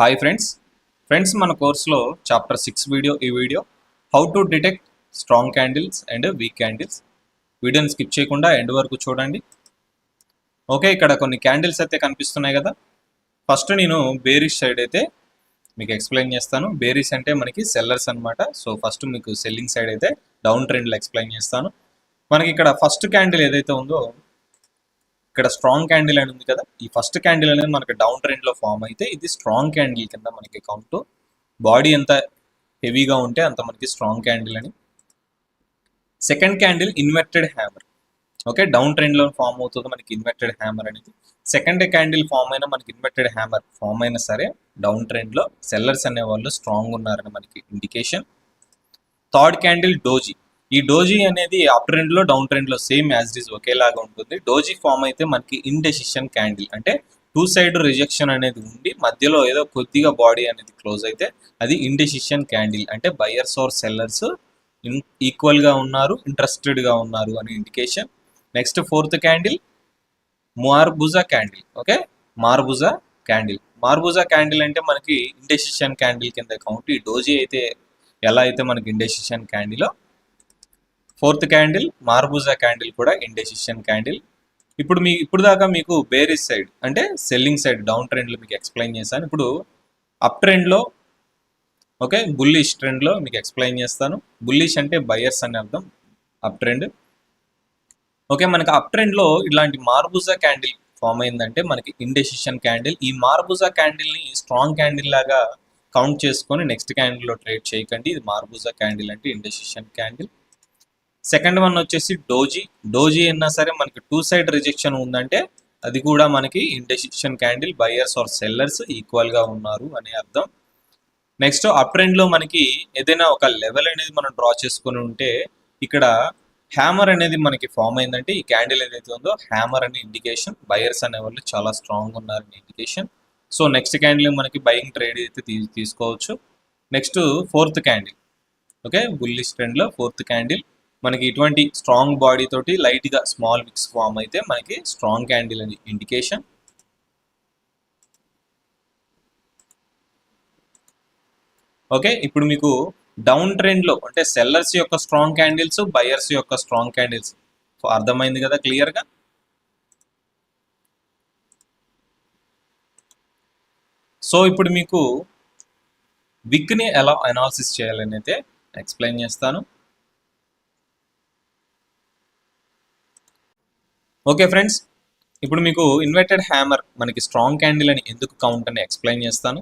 Hi friends మన కోర్సులో chapter 6 video how to detect strong candles and weak candles. వీడియోని skip చేయకుండా end వరకు చూడండి. ఓకే, ఇక్కడ కొన్ని క్యాండిల్స్ అయితే కనిపిస్తున్నాయి కదా. ఫస్ట్ నేను బేరిష్ సైడ్ అయితే మీకు ఎక్స్ప్లెయిన్ చేస్తాను. బేరిష్ అంటే మనకి సెల్లర్స్ అనమాట. సో ఫస్ట్ మీకు సెల్లింగ్ సైడ్ అయితే డౌన్ ట్రెండ్లో ఎక్స్ప్లెయిన్ చేస్తాను. మనకి ఇక్కడ ఫస్ట్ క్యాండిల్ ఏదైతే ఉందో ఇక్కడ స్ట్రాంగ్ క్యాండిల్ అని ఉంది కదా. ఈ ఫస్ట్ క్యాండిల్ అనేది మనకి డౌన్ ట్రెండ్ లో ఫామ్ అయితే ఇది స్ట్రాంగ్ క్యాండిల్ కింద మనకి కౌంట్. బాడీ ఎంత హెవీగా ఉంటే అంత మనకి స్ట్రాంగ్ క్యాండిల్ అని. Second candle inverted hammer. Okay, down trend లో ఫామ్ అవుతుంది మనకి ఇన్వర్టెడ్ హ్యామర్ అనేది. సెకండ్ క్యాండిల్ ఫామ్ అయినా మనకి ఇన్వర్టెడ్ హ్యామర్ ఫామ్ అయినా సరే డౌన్ ట్రెండ్ లో సెల్లర్స్ అనే వాళ్ళు స్ట్రాంగ్ ఉన్నారని మనకి ఇండికేషన్. Third candle doji. ఈ డోజీ అనేది అప్ ట్రెండ్ లో డౌన్ ట్రెండ్ లో సేమ్ యాజ్ ఇట్ ఈస్ ఒకేలాగా ఉంటుంది. డోజీ ఫామ్ అయితే మనకి ఇండెసిషన్ క్యాండిల్, అంటే టూ సైడ్ రిజెక్షన్ అనేది ఉండి మధ్యలో ఏదో కొద్దిగా బాడీ అనేది క్లోజ్ అయితే అది ఇండెసిషన్ క్యాండిల్, అంటే బయర్స్ ఆర్ సెల్లర్స్ ఈక్వల్ గా ఉన్నారు, ఇంట్రెస్టెడ్ గా ఉన్నారు అని indication. Next fourth candle marubozu candle. Okay, marubozu candle అంటే మనకి ఇండెసిషన్ క్యాండిల్ కింద కౌంట్. ఈ డోజీ అయితే ఎలా అయితే మనకి indecision candle, fourth candle marubozu candle కూడా ఇండెసిషన్ క్యాండిల్. ఇప్పుడు దాకా మీకు బేరిష్ సైడ్ అంటే సెల్లింగ్ సైడ్ డౌన్ ట్రెండ్లో మీకు ఎక్స్ప్లెయిన్ చేశాను. ఇప్పుడు అప్ ట్రెండ్లో ఓకే బుల్లిష్ ట్రెండ్లో మీకు ఎక్స్ప్లెయిన్ చేస్తాను. బుల్లిష్ అంటే బయర్స్ అని అర్థం, అప్ ట్రెండ్. ఓకే, మనకి అప్ ట్రెండ్లో ఇలాంటి మార్బుజా క్యాండిల్ ఫామ్ అయిందంటే మనకి ఇండెసిషన్ క్యాండిల్. ఈ మార్బుజా క్యాండిల్ని స్ట్రాంగ్ క్యాండిల్ లాగా కౌంట్ చేసుకొని నెక్స్ట్ క్యాండిల్లో ట్రేడ్ చేయకండి. ఇది మార్బుజా క్యాండిల్ అంటే ఇండెసిషన్ క్యాండిల్. సెకండ్ వన్ వచ్చేసి డోజీ అయినా సరే మనకి టూ సైడ్ రిజెక్షన్ ఉందంటే అది కూడా మనకి indecision candle, buyers or sellers equal గా ఉన్నారు అనే అర్థం. నెక్స్ట్ అప్ ట్రెండ్ లో మనకి ఏదైనా ఒక లెవెల్ అనేది మనం డ్రా చేసుకుని ఉంటే ఇక్కడ హ్యామర్ అనేది మనకి ఫామ్ అయిందంటే ఈ క్యాండిల్ ఏదైతే ఉందో హ్యామర్ అనే ఇండికేషన్, బయర్స్ అనే వాళ్ళు చాలా స్ట్రాంగ్ ఉన్నారని ఇండికేషన్. సో నెక్స్ట్ క్యాండిల్ మనకి బయింగ్ ట్రేడ్ అయితే తీసుకోవచ్చు. Next fourth candle, okay bullish trend లో ఫోర్త్ క్యాండిల్ మనకి ఇటువంటి స్ట్రాంగ్ బాడీ తోటి లైట్ గా స్మాల్ విక్స్ ఫామ్ అయితే మనకి స్ట్రాంగ్ క్యాండిల్ అని ఇండికేషన్. ఓకే, ఇప్పుడు మీకు డౌన్ ట్రెండ్ లో అంటే సెల్లర్స్ యొక్క స్ట్రాంగ్ క్యాండిల్స్, బయర్స్ యొక్క స్ట్రాంగ్ క్యాండిల్స్ అర్థమైంది కదా క్లియర్ గా. సో ఇప్పుడు మీకు విక్ ని ఎలా అనాలిసిస్ చేయాలని అయితే ఎక్స్ప్లెయిన్ చేస్తాను. ఓకే ఫ్రెండ్స్, ఇప్పుడు మీకు ఇన్వర్టెడ్ హ్యామర్ మనకి స్ట్రాంగ్ క్యాండిల్ అని ఎందుకు కౌంట్ అని ఎక్స్ప్లెయిన్ చేస్తాను.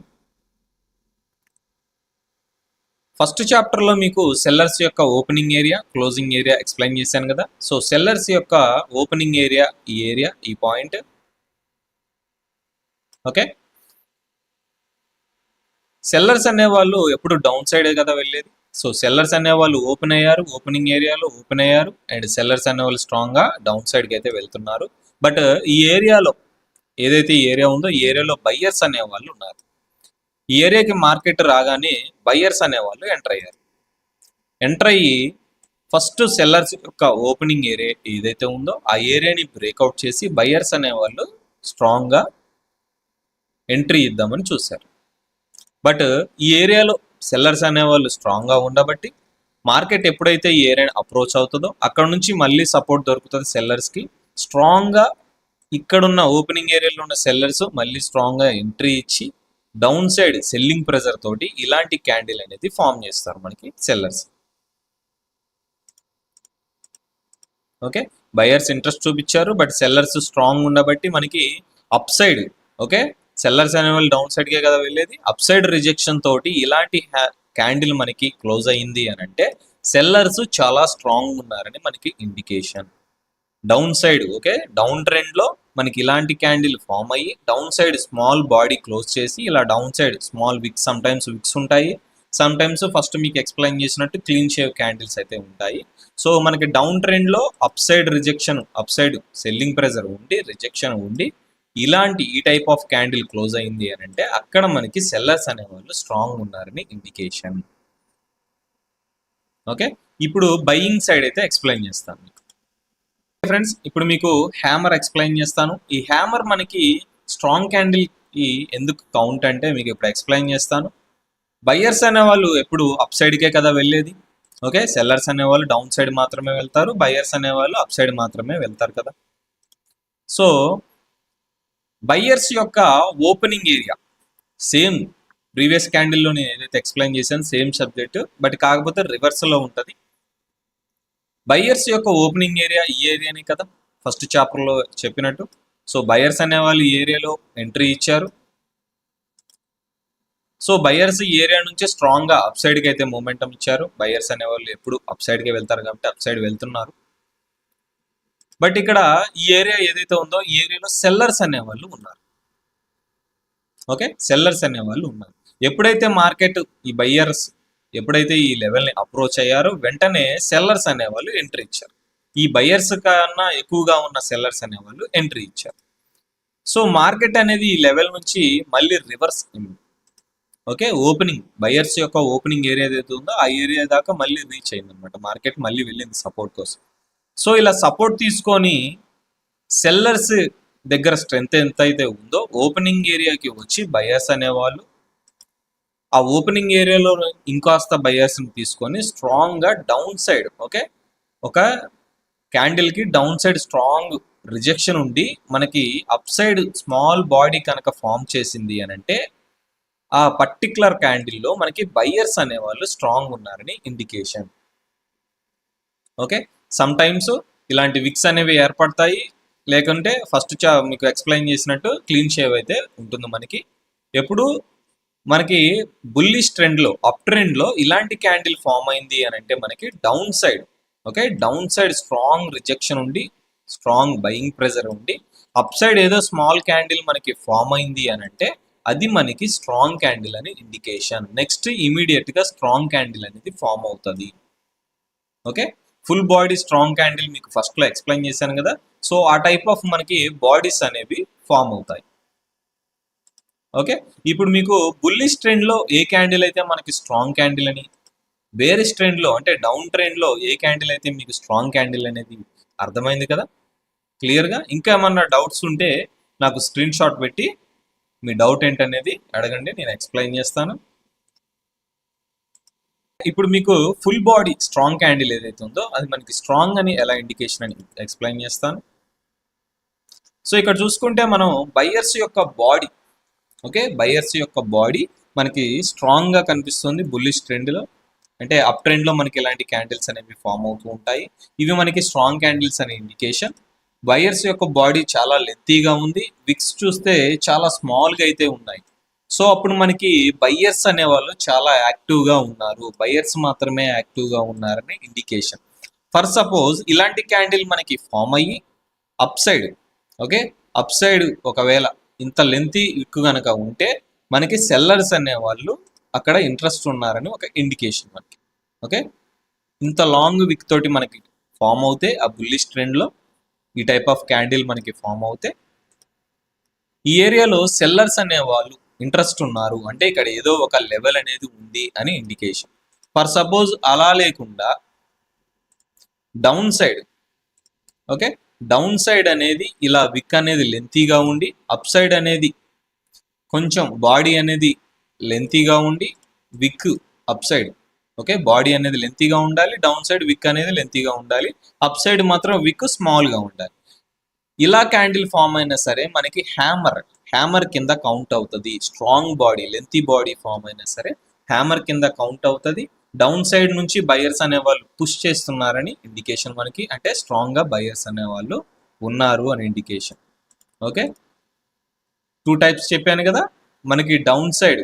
ఫస్ట్ చాప్టర్లో మీకు సెల్లర్స్ యొక్క opening area, closing area explain చేశాను కదా. సో సెల్లర్స్ యొక్క ఓపెనింగ్ ఏరియా ఈ పాయింట్. ఓకే, సెల్లర్స్ అనేవాళ్ళు ఎప్పుడు డౌన్ సైడే కదా వెళ్ళేది. సో సెల్లర్స్ అనేవాళ్ళు ఓపెనింగ్ ఏరియాలో ఓపెన్ అయ్యారు అండ్ సెల్లర్స్ అనేవాళ్ళు స్ట్రాంగ్ గా డౌన్ సైడ్కి అయితే వెళ్తున్నారు. బట్ ఈ ఏరియాలో ఏదైతే ఈ ఏరియా ఉందో ఈ ఏరియాలో బయ్యర్స్ అనేవాళ్ళు ఉన్నారు. ఈ ఏరియాకి మార్కెట్ రాగానే బయ్యర్స్ అనేవాళ్ళు ఎంటర్ అయ్యి ఫస్ట్ సెల్లర్స్ యొక్క ఓపెనింగ్ ఏరియా ఏదైతే ఉందో ఆ ఏరియాని బ్రేక్అవుట్ చేసి బయ్యర్స్ అనేవాళ్ళు స్ట్రాంగ్ గా ఎంట్రీ ఇద్దామని చూశారు. బట్ ఈ ఏరియాలో సెల్లర్స్ అనేవాళ్ళు స్ట్రాంగ్ గా ఉండబట్టి మార్కెట్ ఎప్పుడైతే ఈ ఏరియాని అప్రోచ్ అవుతుందో అక్కడ నుంచి మళ్ళీ సపోర్ట్ దొరుకుతుంది సెల్లర్స్ కి. స్ట్రాంగ్ గా ఇక్కడున్న ఓపెనింగ్ ఏరియాలో ఉన్న సెల్లర్స్ మళ్ళీ స్ట్రాంగ్ గా ఎంట్రీ ఇచ్చి డౌన్ సైడ్ సెల్లింగ్ ప్రెజర్ తోటి ఇలాంటి క్యాండిల్ అనేది ఫామ్ చేస్తారు మనకి సెల్లర్స్. ఓకే, బయర్స్ ఇంట్రెస్ట్ చూపించారు బట్ సెల్లర్స్ స్ట్రాంగ్ ఉండబట్టి మనకి అప్ సైడ్, ఓకే సెల్లర్స్ అనే వాళ్ళు డౌన్ సైడ్ కే కదా వెళ్ళేది, అప్ సైడ్ రిజెక్షన్ తోటి ఇలాంటి క్యాండిల్ మనకి క్లోజ్ అయింది అని అంటే సెల్లర్స్ చాలా స్ట్రాంగ్ ఉన్నారని మనకి indication. Downside okay down trend లో మనకి ఇలాంటి క్యాండిల్ ఫామ్ అయ్యి downside small body close చేసి ఇలా downside small wicks, sometimes wicks ఉంటాయి, సమ్ టైమ్స్ ఫస్ట్ మీకు ఎక్స్ప్లెయిన్ చేసినట్టు క్లీన్ షేవ్ క్యాండిల్స్ అయితే ఉంటాయి. సో మనకి డౌన్ ట్రెండ్ లో upside rejection, upside selling pressure ఉండి రిజెక్షన్ ఉండి ఇలాంటి ఈ టైప్ ఆఫ్ క్యాండిల్ క్లోజ్ అయింది అని అంటే అక్కడ మనకి సెల్లర్స్ అనేవాళ్ళు స్ట్రాంగ్ ఉన్నారని ఇండికేషన్. ఓకే, ఇప్పుడు బయింగ్ సైడ్ అయితే ఎక్స్ప్లెయిన్ చేస్తాను ఫ్రెండ్స్. ఇప్పుడు మీకు హ్యామర్ ఎక్స్ప్లెయిన్ చేస్తాను. ఈ హ్యామర్ మనకి స్ట్రాంగ్ క్యాండిల్ ఈ ఎందుకు కౌంట్ అంటే మీకు ఇప్పుడు ఎక్స్ప్లెయిన్ చేస్తాను. బయ్యర్స్ అనేవాళ్ళు ఎప్పుడు అప్ సైడ్కే కదా వెళ్ళేది. ఓకే, సెల్లర్స్ అనేవాళ్ళు డౌన్ సైడ్ మాత్రమే వెళ్తారు, బయ్యర్స్ అనేవాళ్ళు అప్ సైడ్ మాత్రమే వెళ్తారు కదా. సో బయ్యర్స్ యొక్క ఓపెనింగ్ ఏరియా సేమ్ ప్రీవియస్ క్యాండిల్లో నేను ఏదైతే ఎక్స్ప్లెయిన్ చేశాను సేమ్ సబ్జెక్ట్, బట్ కాకపోతే రివర్స్లో ఉంటుంది. బయ్యర్స్ యొక్క ఓపెనింగ్ ఏరియా ఈ ఏరియానే కదా ఫస్ట్ చాప్టర్లో చెప్పినట్టు. సో బయ్యర్స్ అనేవాళ్ళు ఈ ఏరియాలో ఎంట్రీ ఇచ్చారు. సో బయ్యర్స్ ఈ ఏరియా నుంచి స్ట్రాంగ్గా అప్ సైడ్కి అయితే మూమెంటం ఇచ్చారు. బయ్యర్స్ అనేవాళ్ళు ఎప్పుడు అప్ సైడ్కే వెళ్తారు కాబట్టి అప్ సైడ్ వెళ్తున్నారు. బట్ ఇక్కడ ఈ ఏరియా ఏదైతే ఉందో ఈ ఏరియాలో సెల్లర్స్ అనేవాళ్ళు ఉన్నారు. ఓకే, సెల్లర్స్ అనేవాళ్ళు ఉన్నారు. ఎప్పుడైతే మార్కెట్ ఈ బయ్యర్స్ ఎప్పుడైతే ఈ లెవెల్ని అప్రోచ్ అయ్యారో వెంటనే సెల్లర్స్ అనేవాళ్ళు ఎంట్రీ ఇచ్చారు. ఈ బయ్యర్స్ కన్నా ఎక్కువగా ఉన్న సెల్లర్స్ అనేవాళ్ళు ఎంట్రీ ఇచ్చారు. సో మార్కెట్ అనేది ఈ లెవెల్ నుంచి మళ్ళీ రివర్స్, ఓకే, ఓపెనింగ్ బయ్యర్స్ యొక్క ఓపెనింగ్ ఏరియా ఏదైతే ఉందో ఆ ఏరియా దాకా మళ్ళీ రీచ్ అయింది అనమాట. మార్కెట్ మళ్ళీ వెళ్ళింది సపోర్ట్ కోసం. సో ఇలా సపోర్ట్ తీసుకొని సెల్లర్స్ దగ్గర స్ట్రెంత్ ఎంత అయితే ఉందో ఓపెనింగ్ ఏరియాకి వచ్చి బయ్యర్స్ అనేవాళ్ళు ఆ ఓపెనింగ్ ఏరియాలో ఇంకాస్త బయ్యర్స్ని తీసుకొని స్ట్రాంగ్గా డౌన్ సైడ్, ఓకే, ఒక క్యాండిల్కి డౌన్ సైడ్ స్ట్రాంగ్ రిజెక్షన్ ఉండి మనకి అప్ సైడ్ స్మాల్ బాడీ కనుక ఫామ్ చేసింది అని అంటే ఆ పర్టికులర్ క్యాండిల్లో మనకి బయ్యర్స్ అనేవాళ్ళు స్ట్రాంగ్ ఉన్నారని ఇండికేషన్. ఓకే, సమ్ టైమ్స్ ఇలాంటి విక్స్ అనేవి ఏర్పడతాయి, లేకుంటే ఫస్ట్ మీకు ఎక్స్ప్లెయిన్ చేసినట్టు క్లీన్ షేవ్ అయితే ఉంటుంది మనకి. ఎప్పుడు మనకి బుల్లిష్ ట్రెండ్లో అప్ ట్రెండ్లో ఇలాంటి క్యాండిల్ ఫామ్ అయింది అని అంటే మనకి down side, okay, down side strong rejection ఉండి స్ట్రాంగ్ బయింగ్ ప్రెజర్ ఉండి అప్ సైడ్ ఏదో స్మాల్ క్యాండిల్ మనకి ఫామ్ అయింది అని అంటే అది మనకి స్ట్రాంగ్ క్యాండిల్ అని ఇండికేషన్. నెక్స్ట్ ఇమీడియట్గా స్ట్రాంగ్ క్యాండిల్ అనేది ఫామ్ అవుతుంది. Okay, full body strong candle మీకు ఫస్ట్లో ఎక్స్ప్లెయిన్ చేశాను కదా. సో ఆ టైప్ ఆఫ్ మనకి బాడీస్ అనేవి ఫామ్ అవుతాయి. ఓకే, ఇప్పుడు మీకు బుల్లిష్ ట్రెండ్లో ఏ క్యాండిల్ అయితే మనకి స్ట్రాంగ్ క్యాండిల్ అని, బేరిష్ ట్రెండ్లో అంటే డౌన్ ట్రెండ్లో ఏ క్యాండిల్ అయితే మీకు స్ట్రాంగ్ క్యాండిల్ అనేది అర్థమైంది కదా క్లియర్గా. ఇంకా ఏమన్నా డౌట్స్ ఉంటే నాకు స్క్రీన్ షాట్ పెట్టి మీ డౌట్ ఏంటనేది అడగండి, నేను ఎక్స్ప్లెయిన్ చేస్తాను. ఇప్పుడు మీకు ఫుల్ బాడీ స్ట్రాంగ్ క్యాండిల్ ఏదైతే ఉందో అది మనకి స్ట్రాంగ్ అని ఎలా ఇండికేషన్ అని ఎక్స్ప్లెయిన్ చేస్తాను. సో ఇక్కడ చూసుకుంటే మనం బయ్యర్స్ యొక్క బాడీ, ఓకే, బయ్యర్స్ యొక్క బాడీ మనకి స్ట్రాంగ్గా కనిపిస్తుంది బుల్లిష్ ట్రెండ్లో. అంటే అప్ ట్రెండ్లో మనకి ఇలాంటి క్యాండిల్స్ అనేవి ఫామ్ అవుతూ ఉంటాయి. ఇవి మనకి స్ట్రాంగ్ క్యాండిల్స్ అనే ఇండికేషన్. బయ్యర్స్ యొక్క బాడీ చాలా లెంతీగా ఉంది, విక్స్ చూస్తే చాలా స్మాల్గా అయితే ఉన్నాయి. సో అప్పుడు మనకి బయ్యర్స్ అనేవాళ్ళు చాలా యాక్టివ్గా ఉన్నారు, బయ్యర్స్ మాత్రమే యాక్టివ్గా ఉన్నారని ఇండికేషన్. ఫర్ సపోజ్ ఇలాంటి క్యాండిల్ మనకి ఫామ్ అయ్యి up side, okay, up side ఒకవేళ ఇంత లెంతీ విక్ కనుక ఉంటే మనకి సెల్లర్స్ అనేవాళ్ళు అక్కడ ఇంట్రెస్ట్ ఉన్నారని ఒక ఇండికేషన్ మనకి. ఓకే, ఇంత లాంగ్ విక్ తోటి మనకి ఫామ్ అవుతే ఆ బుల్లిష్ ట్రెండ్లో ఈ టైప్ ఆఫ్ క్యాండిల్ మనకి ఫామ్ అవుతే ఈ ఏరియాలో సెల్లర్స్ అనేవాళ్ళు ఇంట్రెస్ట్ ఉన్నారు అంటే ఇక్కడ ఏదో ఒక లెవెల్ అనేది ఉంది అని ఇండికేషన్. ఫర్ సపోజ్ అలా లేకుండా down side, okay, down side అనేది ఇలా విక్ అనేది లెంతీగా ఉండి అప్ సైడ్ అనేది కొంచెం బాడీ అనేది లెంతీగా ఉండి విక్ అప్ సైడ్, ఓకే, బాడీ అనేది లెంతీగా ఉండాలి, డౌన్ సైడ్ విక్ అనేది లెంతీగా ఉండాలి, అప్ సైడ్ మాత్రం విక్ స్మాల్గా ఉండాలి. ఇలా క్యాండిల్ ఫామ్ అయినా సరే మనకి హ్యామర్ కింద కౌంట్ అవుతుంది. Strong body lengthy body form అయినా సరే హ్యామర్ కింద కౌంట్ అవుతుంది. డౌన్ సైడ్ నుంచి బయర్స్ అనేవాళ్ళు పుష్ చేస్తున్నారని ఇండికేషన్ మనకి, అంటే స్ట్రాంగ్గా బయర్స్ అనేవాళ్ళు ఉన్నారు అని ఇండికేషన్. ఓకే, 2 టైప్స్ చెప్పాను కదా మనకి. డౌన్ సైడ్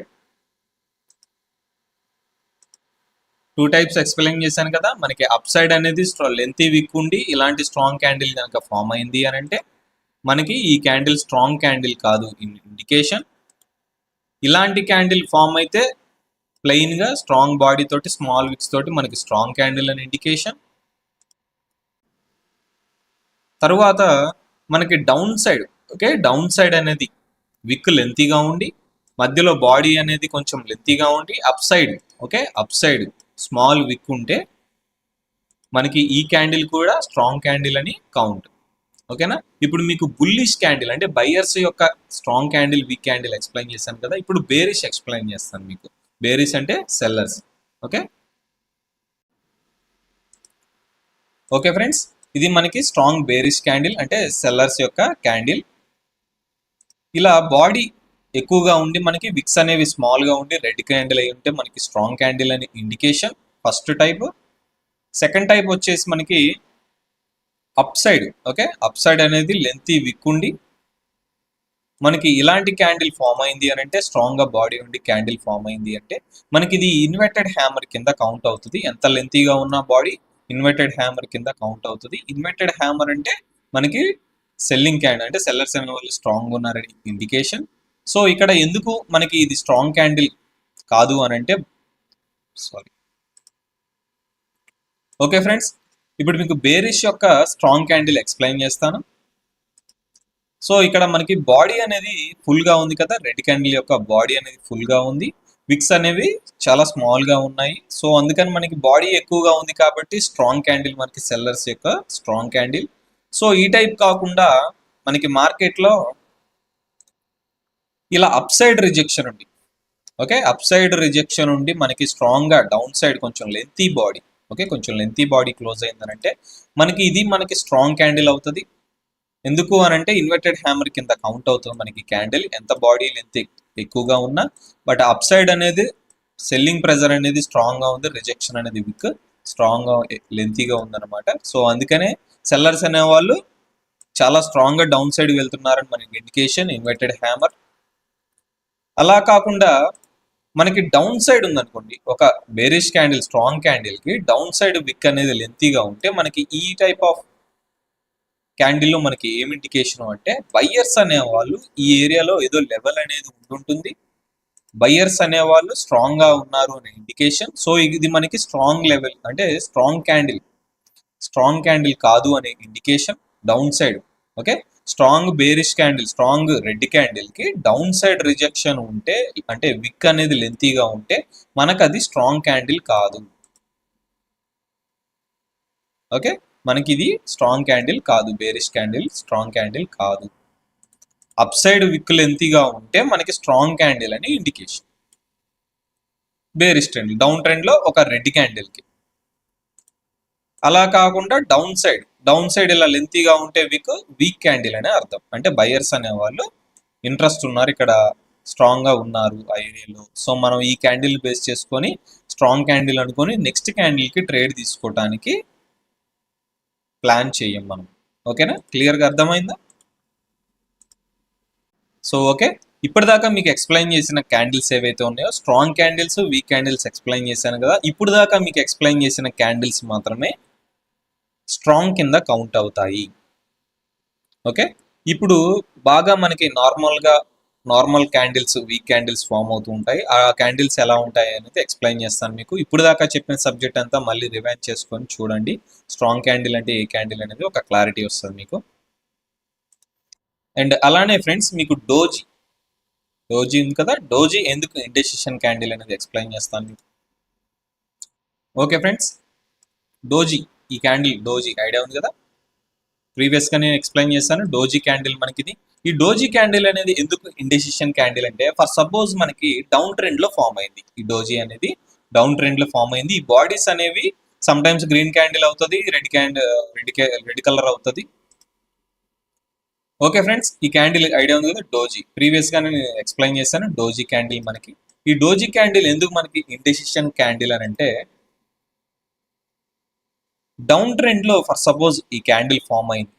2 టైప్స్ ఎక్స్ప్లెయిన్ చేశాను కదా. మనకి అప్ సైడ్ అనేది లెంతీ విక్ ఉండి ఇలాంటి స్ట్రాంగ్ క్యాండిల్ కనుక ఫామ్ అయింది అని అంటే మనకి ఈ క్యాండిల్ స్ట్రాంగ్ క్యాండిల్ కాదు ఇండికేషన్. ఇలాంటి క్యాండిల్ ఫామ్ అయితే ప్లెయిన్గా స్ట్రాంగ్ బాడీ తోటి స్మాల్ విక్స్ తోటి మనకి స్ట్రాంగ్ క్యాండిల్ అని ఇండికేషన్. తర్వాత మనకి down side, okay, down side అనేది విక్ లెంతీగా ఉండి మధ్యలో బాడీ అనేది కొంచెం లెంతీగా ఉండి up side, okay, up side small విక్ ఉంటే మనకి ఈ క్యాండిల్ కూడా స్ట్రాంగ్ క్యాండిల్ అని కౌంట్. ఓకేనా. ఇప్పుడు మీకు బుల్లిష్ క్యాండిల్ అంటే బయర్స్ యొక్క strong candle week candle explain చేశాను కదా, ఇప్పుడు బేరిష్ ఎక్స్ప్లెయిన్ చేస్తాను మీకు. బేరిష్ అంటే సెల్లర్స్. ఓకే ఓకే ఫ్రెండ్స్, ఇది మనకి స్ట్రాంగ్ బేరిష్ క్యాండిల్ అంటే సెల్లర్స్ యొక్క క్యాండిల్. ఇలా బాడీ ఎక్కువగా ఉండి మనకి విక్స్ అనేవి స్మాల్గా ఉండి రెడ్ క్యాండిల్ అయి ఉంటే మనకి స్ట్రాంగ్ క్యాండిల్ అని indication first type. Second type వచ్చేసి మనకి up side. Okay, up side అనేది లెంతీ విక్ ఉండి మనకి ఇలాంటి క్యాండిల్ ఫామ్ అయింది అని అంటే, స్ట్రాంగ్ గా బాడీ ఉండి క్యాండిల్ ఫామ్ అయింది అంటే మనకి ఇది ఇన్వర్టెడ్ హ్యామర్ కింద కౌంట్ అవుతుంది. ఎంత లెంతీగా ఉన్న బాడీ ఇన్వర్టెడ్ హ్యామర్ కింద కౌంట్ అవుతుంది. ఇన్వర్టెడ్ హ్యామర్ అంటే మనకి సెల్లింగ్ క్యాండిల్ అంటే సెల్లర్స్ అనే వాళ్ళు స్ట్రాంగ్ ఉన్నారని ఇండికేషన్. సో ఇక్కడ ఎందుకు మనకి ఇది స్ట్రాంగ్ క్యాండిల్ కాదు అని అంటే, సారీ. ఓకే ఫ్రెండ్స్, ఇప్పుడు మీకు బేరిష్ యొక్క స్ట్రాంగ్ క్యాండిల్ ఎక్స్ప్లెయిన్ చేస్తాను. సో ఇక్కడ మనకి బాడీ అనేది ఫుల్ గా ఉంది కదా, రెడ్ క్యాండిల్ యొక్క బాడీ అనేది ఫుల్ గా ఉంది, విక్స్ అనేవి చాలా స్మాల్ గా ఉన్నాయి. సో అందుకని మనకి బాడీ ఎక్కువగా ఉంది కాబట్టి స్ట్రాంగ్ క్యాండిల్ మనకి సెల్లర్స్ యొక్క స్ట్రాంగ్ క్యాండిల్. సో ఈ టైప్ కాకుండా మనకి మార్కెట్ లో ఇలా అప్ సైడ్ రిజెక్షన్ ఉంది. ఓకే, అప్ సైడ్ రిజెక్షన్ ఉండి మనకి స్ట్రాంగ్ గా డౌన్ సైడ్ కొంచెం లెంతీ బాడీ, ఓకే కొంచెం లెంతీ బాడీ క్లోజ్ అయిందనంటే మనకి ఇది మనకి స్ట్రాంగ్ క్యాండిల్ అవుతుంది. ఎందుకు అని అంటే ఇన్వర్టెడ్ హ్యామర్ కింద కౌంట్ అవుతుంది మనకి క్యాండిల్ ఎంత బాడీ లెంత్ ఎక్కువగా ఉన్నా. బట్ అప్ సైడ్ అనేది సెల్లింగ్ ప్రెజర్ అనేది స్ట్రాంగ్ గా ఉంది, రిజెక్షన్ అనేది విక్ స్ట్రాంగ్ గా లెంతీగా ఉందన్నమాట. సో అందుకనే సెల్లర్స్ అనే వాళ్ళు చాలా స్ట్రాంగ్ గా డౌన్ సైడ్ వెళ్తున్నారని మనకి ఇండికేషన్ ఇన్వర్టెడ్ హ్యామర్. అలా కాకుండా మనకి డౌన్ సైడ్ ఉందనుకోండి, ఒక బేరిష్ క్యాండిల్ స్ట్రాంగ్ క్యాండిల్ కి డౌన్ సైడ్ విక్ అనేది లెంతీగా ఉంటే మనకి ఈ టైప్ ఆఫ్ క్యాండిల్లో మనకి ఏం ఇండికేషన్ అంటే బయ్యర్స్ అనేవాళ్ళు ఈ ఏరియాలో ఏదో లెవెల్ అనేది ఉంటుంటుంది, బయ్యర్స్ అనేవాళ్ళు స్ట్రాంగ్ గా ఉన్నారు అనే ఇండికేషన్. సో ఇది మనకి స్ట్రాంగ్ లెవెల్ అంటే స్ట్రాంగ్ క్యాండిల్ కాదు అనే indication downside. Okay, strong bearish candle strong red candle కి డౌన్ సైడ్ రిజెక్షన్ ఉంటే అంటే విక్ అనేది లెంతీగా ఉంటే మనకు అది స్ట్రాంగ్ క్యాండిల్ కాదు. ఓకే, మనకి ఇది స్ట్రాంగ్ క్యాండిల్ కాదు, బేరిష్ క్యాండిల్ స్ట్రాంగ్ క్యాండిల్ కాదు. అప్ సైడ్ విక్ లెంతీగా ఉంటే మనకి స్ట్రాంగ్ క్యాండిల్ అని indication. Bearish trend down trend లో ఒక రెడ్ క్యాండిల్ కి. అలా కాకుండా డౌన్ సైడ్ ఇలా లెంతీగా ఉంటే వీక్ క్యాండిల్ అనే అర్థం. అంటే బయర్స్ అనే వాళ్ళు ఇంట్రెస్ట్ ఉన్నారు ఇక్కడ, స్ట్రాంగ్ గా ఉన్నారు ఆ ఏరియాలో. సో మనం ఈ క్యాండిల్ బేస్ చేసుకొని స్ట్రాంగ్ క్యాండిల్ అనుకొని నెక్స్ట్ క్యాండిల్ కి ట్రేడ్ తీసుకోవడానికి ప్లాన్ చేయం మనం. ఓకేనా, క్లియర్ గా అర్థమైందా? సో ఓకే, ఇప్పటిదాకా మీకు ఎక్స్ప్లెయిన్ చేసిన క్యాండిల్స్ ఏవైతే ఉన్నాయో strong candles weak candles explain చేశాను కదా. ఇప్పుడు దాకా మీకు ఎక్స్ప్లెయిన్ చేసిన క్యాండిల్స్ మాత్రమే స్ట్రాంగ్ కింద కౌంట్ అవుతాయి. ఓకే, ఇప్పుడు బాగా మనకి normal candles weak candles form అవుతూ ఉంటాయి. ఆ క్యాండిల్స్ ఎలా ఉంటాయి అనేది ఎక్స్ప్లెయిన్ చేస్తాను మీకు. ఇప్పుడు దాకా చెప్పిన సబ్జెక్ట్ అంతా మళ్ళీ రివైండ్ చేసుకొని చూడండి. స్ట్రాంగ్ క్యాండిల్ అంటే ఏ క్యాండిల్ అనేది ఒక క్లారిటీ వస్తుంది మీకు. అండ్ అలానే ఫ్రెండ్స్ మీకు డోజీ ఉంది కదా, డోజీ ఎందుకు ఇండెసిషన్ క్యాండిల్ అనేది ఎక్స్ప్లెయిన్ చేస్తాను మీకు. ఓకే ఫ్రెండ్స్, ఈ క్యాండిల్ డోజీ ఐడియా ఉంది కదా, ప్రీవియస్ గా నేను ఎక్స్ప్లెయిన్ చేస్తాను. డోజీ క్యాండిల్ మనకిది. ఈ డోజీ క్యాండిల్ అనేది ఎందుకు ఇండెసిషన్ క్యాండిల్ అంటే, ఫర్ సపోజ్ మనకి డౌన్ ట్రెండ్ లో ఫామ్ అయింది, ఈ డోజీ అనేది డౌన్ ట్రెండ్ లో ఫామ్ అయింది. ఈ బాడీస్ అనేవి సమ్ టైమ్స్ గ్రీన్ క్యాండిల్ అవుతుంది, రెడ్ కలర్ అవుతుంది. ఓకే ఫ్రెండ్స్, ఈ క్యాండిల్ ఐడియా ఉంది కదా డోజీ, ప్రీవియస్ గా నేను ఎక్స్ప్లెయిన్ చేశాను. డోజీ క్యాండిల్ మనకి, ఈ డోజీ క్యాండిల్ ఎందుకు మనకి ఇండెసిషన్ క్యాండిల్ అని అంటే, డౌన్ ట్రెండ్ లో ఫర్ సపోజ్ ఈ క్యాండిల్ ఫామ్ అయింది.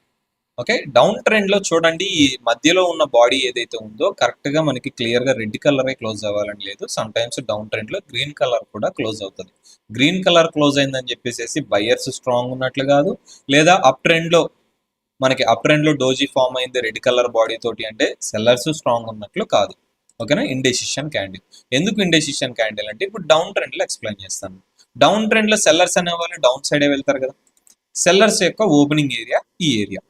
ఓకే, డౌన్ ట్రెండ్ లో చూడండి, ఈ మధ్యలో ఉన్న బాడీ ఏదైతే ఉందో కరెక్ట్ గా మనకి క్లియర్ గా రెడ్ కలర్ క్లోజ్ అవ్వాలని లేదు. సమ్ టైమ్స్ డౌన్ ట్రెండ్ లో గ్రీన్ కలర్ కూడా క్లోజ్ అవుతుంది. గ్రీన్ కలర్ క్లోజ్ అయిందని చెప్పేసి బయర్స్ స్ట్రాంగ్ ఉన్నట్లు కాదు, లేదా అప్ ట్రెండ్ లో మనకి డోజీ ఫామ్ అయింది రెడ్ కలర్ బాడీ తోటి అంటే సెల్లర్స్ స్ట్రాంగ్ ఉన్నట్లు కాదు. ఓకేనా, ఇండెసిషన్ క్యాండిల్. ఎందుకు ఇండెసిషన్ క్యాండిల్ అంటే ఇప్పుడు డౌన్ ట్రెండ్ లో ఎక్స్ప్లెయిన్ చేస్తాను. డౌన్ ట్రెండ్ లో సెల్లర్స్ అనే వాళ్ళు డౌన్ సైడే వెళ్తారు కదా, సెల్లర్స్ యొక్క ఓపెనింగ్ ఏరియా ఈ ఏరియా.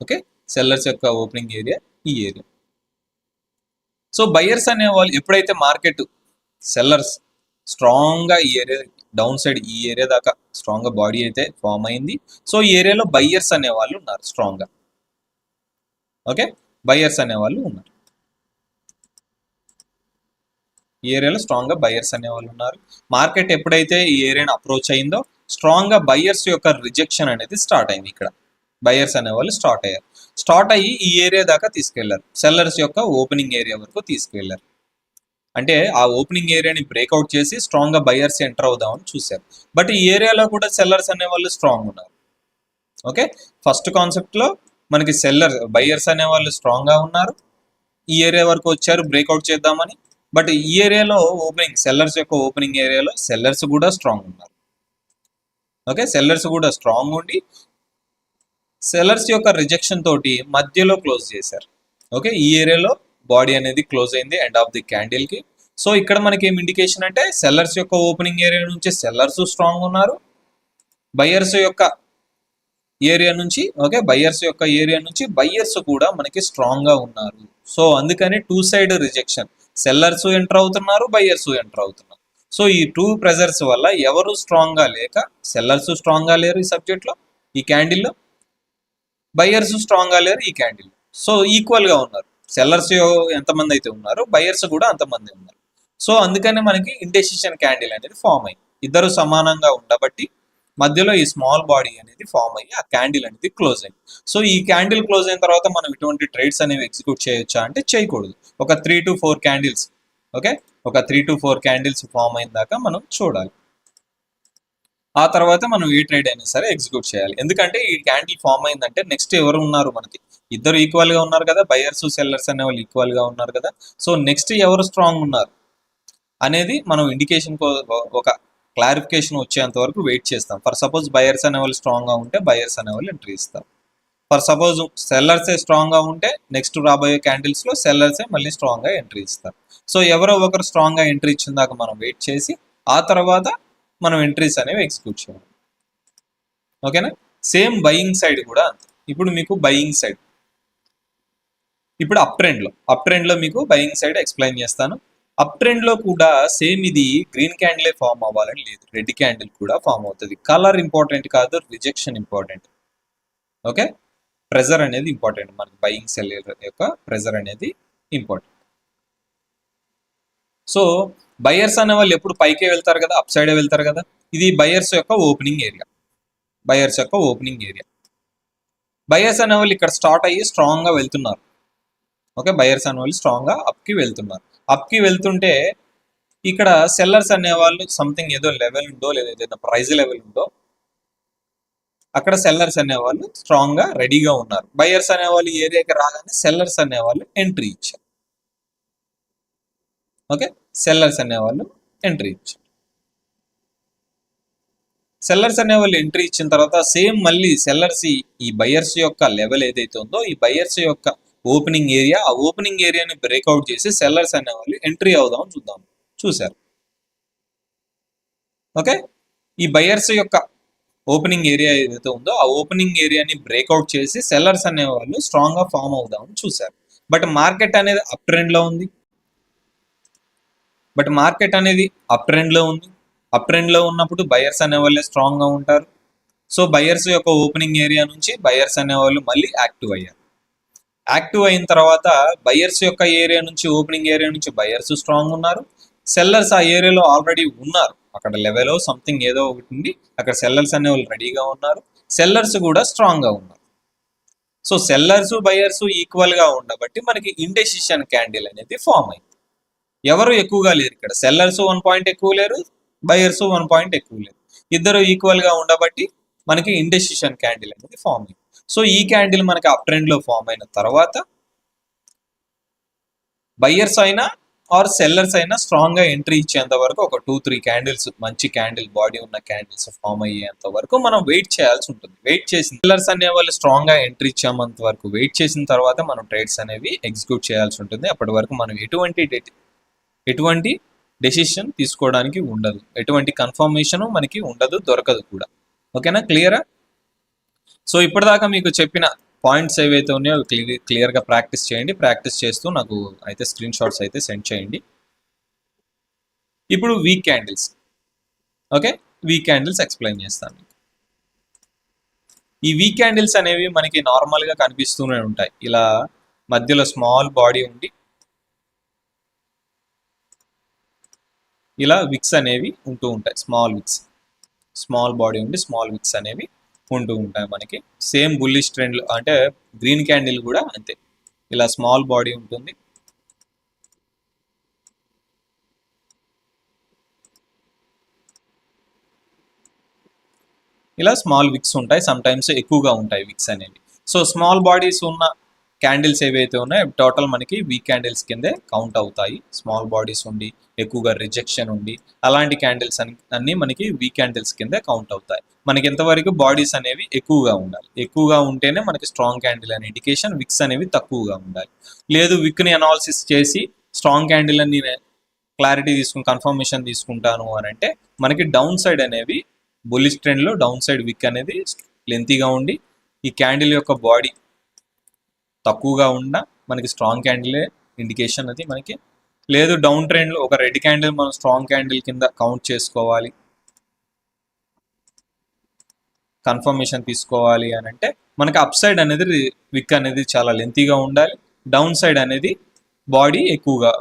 ఓకే, సెల్లర్స్ యొక్క ఓపెనింగ్ ఏరియా ఈ ఏరియా. సో బయర్స్ అనే వాళ్ళు ఎప్పుడైతే మార్కెట్ సెల్లర్స్ స్ట్రాంగ్ గా ఈ ఏరియా డౌన్ సైడ్ ఈ ఏరియా దాకా స్ట్రాంగ్ గా బాడీ అయితే ఫామ్ అయింది. సో ఈ ఏరియాలో బయ్యర్స్ అనే వాళ్ళు ఉన్నారు స్ట్రాంగ్ గా. ఓకే, బయ్యర్స్ అనే వాళ్ళు ఉన్నారు ఈ ఏరియాలో స్ట్రాంగ్ గా బయ్యర్స్ అనే వాళ్ళు ఉన్నారు. మార్కెట్ ఎప్పుడైతే ఈ ఏరియాను అప్రోచ్ అయిందో స్ట్రాంగ్ గా బయ్యర్స్ యొక్క రిజెక్షన్ అనేది స్టార్ట్ అయింది. ఇక్కడ బయ్యర్స్ అనే వాళ్ళు స్టార్ట్ అయ్యి ఈ ఏరియా దాకా తీసుకెళ్లారు. సెల్లర్స్ యొక్క ఓపెనింగ్ ఏరియా వరకు తీసుకెళ్లారు. అంటే ఆ ఓపెనింగ్ ఏరియాని బ్రేక్అవుట్ చేసి స్ట్రాంగ్ గా బయ్యర్స్ ఎంటర్ అవుదామని చూశారు. బట్ ఈ ఏరియాలో కూడా సెల్లర్స్ అనే వాళ్ళు స్ట్రాంగ్ ఉన్నారు. ఓకే, ఫస్ట్ కాన్సెప్ట్ లో మనకి బయ్యర్స్ అనే వాళ్ళు స్ట్రాంగ్ గా ఉన్నారు. ఈ ఏరియా వరకు వచ్చారు బ్రేక్అవుట్ చేద్దామని. బట్ ఈ ఏరియాలో సెల్లర్స్ యొక్క ఓపెనింగ్ ఏరియాలో సెల్లర్స్ కూడా స్ట్రాంగ్ ఉన్నారు. ఓకే, సెల్లర్స్ కూడా స్ట్రాంగ్ ఉండి సెల్లర్స్ యొక్క రిజెక్షన్ తోటి మధ్యలో క్లోజ్ చేశారు. ఓకే, ఈ ఏరియాలో బాడీ అనేది క్లోజ్ అయింది ఎండ్ ఆఫ్ ది క్యాండిల్ కి. సో ఇక్కడ మనకి ఏం ఇండికేషన్ అంటే సెల్లర్స్ యొక్క ఓపెనింగ్ ఏరియా నుంచి సెల్లర్స్ స్ట్రాంగ్ ఉన్నారు. బయ్యర్స్ యొక్క ఏరియా నుంచి బయ్యర్స్ కూడా మనకి స్ట్రాంగ్ గా ఉన్నారు. సో అందుకని two side rejection, sellers enter అవుతున్నారు, బయ్యర్స్ ఎంటర్ అవుతున్నారు. సో ఈ టూ ప్రెజర్స్ వల్ల ఎవరు స్ట్రాంగ్ గా లేక, సెల్లర్స్ స్ట్రాంగ్ గా లేరు ఈ సబ్జెక్ట్ లో, ఈ క్యాండిల్లో బయ్యర్స్ స్ట్రాంగ్ గా లేరు ఈ క్యాండిల్. సో ఈక్వల్ గా ఉన్నారు. సెల్లర్స్ ఎంతమంది అయితే ఉన్నారు, బయ్యర్స్ కూడా అంతమంది ఉన్నారు. సో అందుకని మనకి ఇండెసిషన్ క్యాండిల్ అనేది ఫామ్ అయింది. ఇద్దరు సమానంగా ఉండబట్టి మధ్యలో ఈ స్మాల్ బాడీ అనేది ఫామ్ అయ్యి ఆ క్యాండిల్ అనేది క్లోజ్ అయింది. సో ఈ క్యాండిల్ క్లోజ్ అయిన తర్వాత మనం ఇటువంటి ట్రేడ్స్ అనేవి ఎగ్జిక్యూట్ చేయొచ్చా అంటే చేయకూడదు. ఒక 3 to 4 క్యాండిల్స్, ఓకే, ఒక 3 to 4 క్యాండిల్స్ ఫామ్ అయిన దాకా మనం చూడాలి. ఆ తర్వాత మనం ఏ ట్రేడ్ అయినా సరే ఎగ్జిక్యూట్ చేయాలి. ఎందుకంటే ఈ క్యాండిల్ ఫామ్ అయిందంటే నెక్స్ట్ ఎవరు ఉన్నారు, మనకి ఇద్దరు ఈక్వల్ గా ఉన్నారు కదా, బయర్స్ సెల్లర్స్ అనే వాళ్ళు ఈక్వల్ గా ఉన్నారు కదా. సో నెక్స్ట్ ఎవరు స్ట్రాంగ్ ఉన్నారు అనేది మనం ఇండికేషన్ ఒక క్లారిఫికేషన్ వచ్చేంత వరకు వెయిట్ చేస్తాం. ఫర్ సపోజ్ బయర్స్ అనే వాళ్ళు స్ట్రాంగ్ గా ఉంటే బయర్స్ అనే వాళ్ళు ఎంట్రీ ఇస్తారు. ఫర్ సపోజ్ సెల్లర్సే స్ట్రాంగ్ గా ఉంటే నెక్స్ట్ రాబోయే క్యాండిల్స్ లో సెల్లర్సే మళ్ళీ స్ట్రాంగ్ గా ఎంట్రీ ఇస్తారు. సో ఎవరో ఒకరు స్ట్రాంగ్ గా ఎంట్రీ ఇచ్చిన దాకా మనం వెయిట్ చేసి ఆ తర్వాత మనం ఎంట్రీస్ అనేవి ఎగ్జిక్యూట్ చేయాలి. ఓకేనా, సేమ్ బయింగ్ సైడ్ కూడా అంతే. ఇప్పుడు మీకు బయింగ్ సైడ్, ఇప్పుడు అప్ ట్రెండ్ లో మీకు బయింగ్ సైడ్ ఎక్స్ప్లెయిన్ చేస్తాను. అప్ ట్రెండ్ లో కూడా సేమ్ ఇది గ్రీన్ క్యాండిల్ ఫామ్ అవ్వాలని లేదు, రెడ్ క్యాండిల్ కూడా ఫామ్ అవుతుంది. కలర్ ఇంపార్టెంట్ కాదు, రిజెక్షన్ ఇంపార్టెంట్. ఓకే, ప్రెజర్ అనేది ఇంపార్టెంట్. మనకి బయింగ్ సెల్ యొక్క ప్రెజర్ అనేది ఇంపార్టెంట్. సో బయర్స్ అనే వాళ్ళు ఎప్పుడు పైకే వెళ్తారు కదా, అప్ సైడే వెళ్తారు కదా. ఇది బయర్స్ యొక్క ఓపెనింగ్ ఏరియా. బయర్స్ అనే వాళ్ళు ఇక్కడ స్టార్ట్ అయ్యి స్ట్రాంగ్ గా వెళ్తున్నారు. ఓకే, బయర్స్ అనే వాళ్ళు స్ట్రాంగ్ గా అప్ కి వెళ్తుంటే ఇక్కడ సెల్లర్స్ అనే వాళ్ళు సంథింగ్ ఏదో లెవెల్ ఉందో లేదా ఏదైనా ప్రైజ్ లెవెల్ ఉందో అక్కడ సెల్లర్స్ అనే వాళ్ళు స్ట్రాంగ్ గా రెడీగా ఉన్నారు. బయర్స్ అనే వాళ్ళు ఏరియాకి రాగానే సెల్లర్స్ అనే వాళ్ళు ఎంట్రీ ఇచ్చారు. ఓకే, సెల్లర్స్ అనే వాళ్ళు ఎంట్రీ ఇచ్చిన తర్వాత సేమ్ మళ్ళీ సెల్లర్స్ ఈ బయర్స్ యొక్క లెవెల్ ఏదైతే ఉందో ఈ బయర్స్ యొక్క ఓపెనింగ్ ఏరియా, ఆ ఓపెనింగ్ ఏరియాని బ్రేక్అవుట్ చేసి సెల్లర్స్ అనే వాళ్ళు ఎంట్రీ అవుదాం చూశారు. ఓకే, ఈ బయర్స్ యొక్క ఓపెనింగ్ ఏరియా ఏదైతే ఉందో ఆ ఓపెనింగ్ ఏరియాని బ్రేక్అవుట్ చేసి సెల్లర్స్ అనే వాళ్ళు స్ట్రాంగ్ గా ఫామ్ అవుదామని చూశారు. బట్ మార్కెట్ అనేది అప్ ట్రెండ్ లో ఉంది. అప్ ట్రెండ్ లో ఉన్నప్పుడు బయర్స్ అనే వాళ్ళే స్ట్రాంగ్ గా ఉంటారు. సో బయర్స్ యొక్క ఓపెనింగ్ ఏరియా నుంచి బయర్స్ అనే వాళ్ళు మళ్ళీ యాక్టివ్ అయిన తర్వాత బయర్స్ యొక్క ఏరియా నుంచి ఓపెనింగ్ ఏరియా నుంచి బయర్స్ స్ట్రాంగ్ ఉన్నారు. సెల్లర్స్ ఆ ఏరియాలో ఆల్రెడీ ఉన్నారు. అక్కడ లెవెల్ సంథింగ్ ఏదో ఒకటి ఉంది, అక్కడ సెల్లర్స్ అనే వాళ్ళు రెడీగా ఉన్నారు. సెల్లర్స్ కూడా స్ట్రాంగ్ గా ఉన్నారు. సో సెల్లర్స్ బయర్స్ ఈక్వల్ గా ఉండబట్టి మనకి ఇండెసిషన్ క్యాండిల్ అనేది ఫామ్ అయింది. ఎవరు ఎక్కువగా లేరు ఇక్కడ, సెల్లర్స్ 1 పాయింట్ ఎక్కువ లేరు, బయర్స్ 1 పాయింట్ ఎక్కువ లేరు. ఇద్దరు ఈక్వల్ గా ఉండబట్టి మనకి ఇండెసిషన్ క్యాండిల్ అనేది ఫామ్ అయింది. సో ఈ క్యాండిల్ మనకి అప్ ట్రెండ్ లో ఫామ్ అయిన తర్వాత బయర్స్ అయినా ఆర్ సెల్లర్స్ అయినా స్ట్రాంగ్ గా ఎంట్రీ ఇచ్చేంత వరకు ఒక 2-3 క్యాండిల్స్, మంచి క్యాండిల్ బాడీ ఉన్న క్యాండిల్స్ ఫామ్ అయ్యేంత వరకు మనం వెయిట్ చేయాల్సి ఉంటుంది. వెయిట్ చేసి సెల్లర్స్ అనే వాళ్ళు స్ట్రాంగ్ గా ఎంట్రీ ఇచ్చేంత వరకు వెయిట్ చేసిన తర్వాత మనం ట్రేడ్స్ అనేవి ఎగ్జిక్యూట్ చేయాల్సి ఉంటుంది. అప్పటి వరకు మనం ఎటువంటి డెసిషన్ తీసుకోవడానికి ఉండదు, ఎటువంటి కన్ఫర్మేషన్ మనకి ఉండదు, దొరకదు కూడా. ఓకేనా, క్లియరా? సో ఇప్పటిదాకా మీకు చెప్పిన పాయింట్స్ ఏవైతే ఉన్నాయో క్లియర్గా ప్రాక్టీస్ చేయండి. ప్రాక్టీస్ చేస్తూ నాకు అయితే స్క్రీన్ షాట్స్ అయితే సెండ్ చేయండి. ఇప్పుడు week candles, okay, week candles explain చేస్తాను. ఈ వీక్ క్యాండిల్స్ అనేవి మనకి నార్మల్గా కనిపిస్తూనే ఉంటాయి. ఇలా మధ్యలో స్మాల్ బాడీ ఉండి ఇలా విక్స్ అనేవి ఉంటూ ఉంటాయి. స్మాల్ బాడీ ఉండి స్మాల్ విక్స్ అనేవి ఉంటూ ఉంటాయి మనకి. సేమ్ బుల్లిష్ ట్రెండ్ అంటే గ్రీన్ క్యాండిల్ కూడా అంతే, ఇలా స్మాల్ బాడీ ఉంటుంది. ఇలా స్మాల్ విక్స్ ఉంటాయి, సమ్ టైమ్స్ ఎక్కువగా ఉంటాయి విక్స్ అనేవి. సో స్మాల్ బాడీస్ ఉన్న క్యాండిల్స్ ఏవైతే ఉన్నాయో టోటల్ మనకి వీక్ క్యాండిల్స్ కిందే కౌంట్ అవుతాయి. స్మాల్ బాడీస్ ఉండి ఎక్కువగా రిజెక్షన్ ఉండి అలాంటి క్యాండిల్స్ అన్ని మనకి వీక్ క్యాండిల్స్ కిందే కౌంట్ అవుతాయి. మనకి ఎంతవరకు బాడీస్ అనేవి ఎక్కువగా ఉండాలి, ఎక్కువగా ఉంటేనే మనకి స్ట్రాంగ్ క్యాండిల్ అనే ఇండికేషన్. విక్స్ అనేవి తక్కువగా ఉండాలి. లేదు విక్ని అనాలిసిస్ చేసి స్ట్రాంగ్ క్యాండిల్ అని క్లారిటీ తీసుకుని కన్ఫర్మేషన్ తీసుకుంటాను అని అంటే మనకి డౌన్ సైడ్ అనేవి బుల్లిష్ ట్రెండ్లో డౌన్ సైడ్ విక్ అనేది లెంతీగా ఉండి ఈ క్యాండిల్ యొక్క బాడీ తక్కువగా ఉన్న మనకి స్ట్రాంగ్ క్యాండిలే ఇండికేషన్ అది మనకి. లేదు డౌన్ ట్రెండ్లో ఒక రెడ్ క్యాండిల్ మనం స్ట్రాంగ్ క్యాండిల్ కింద కౌంట్ చేసుకోవాలి, కన్ఫర్మేషన్ తీసుకోవాలి అని అంటే మనకి అప్ సైడ్ అనేది విక్ అనేది చాలా లెంతీగా ఉండాలి, డౌన్ సైడ్ అనేది బాడీ ఎక్కువగా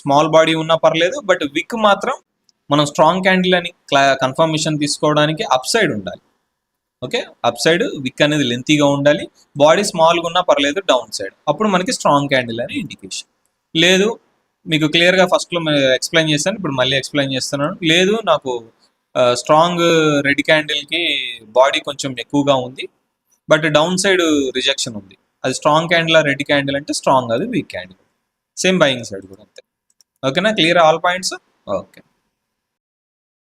స్మాల్ బాడీ ఉన్నా పర్లేదు, బట్ విక్ మాత్రం మనం స్ట్రాంగ్ క్యాండిల్ అని కన్ఫర్మేషన్ తీసుకోవడానికి అప్ సైడ్ ఉండాలి. ఓకే, అప్ సైడ్ విక్ అనేది లెంతీగా ఉండాలి, బాడీ స్మాల్గా ఉన్నా పర్లేదు డౌన్ సైడ్, అప్పుడు మనకి స్ట్రాంగ్ క్యాండిల్ అని ఇండికేషన్. లేదు మీకు క్లియర్గా ఫస్ట్లో ఎక్స్ప్లెయిన్ చేస్తాను, ఇప్పుడు మళ్ళీ ఎక్స్ప్లెయిన్ చేస్తున్నాను. లేదు నాకు స్ట్రాంగ్ రెడ్ క్యాండిల్కి బాడీ కొంచెం ఎక్కువగా ఉంది బట్ డౌన్ సైడ్ రిజెక్షన్ ఉంది, అది స్ట్రాంగ్ క్యాండిల్ రెడ్ క్యాండిల్ అంటే స్ట్రాంగ్, అది week candle. Same buying side కూడా అంతే. ఓకేనా, క్లియర్ ఆల్ పాయింట్స్? ఓకే.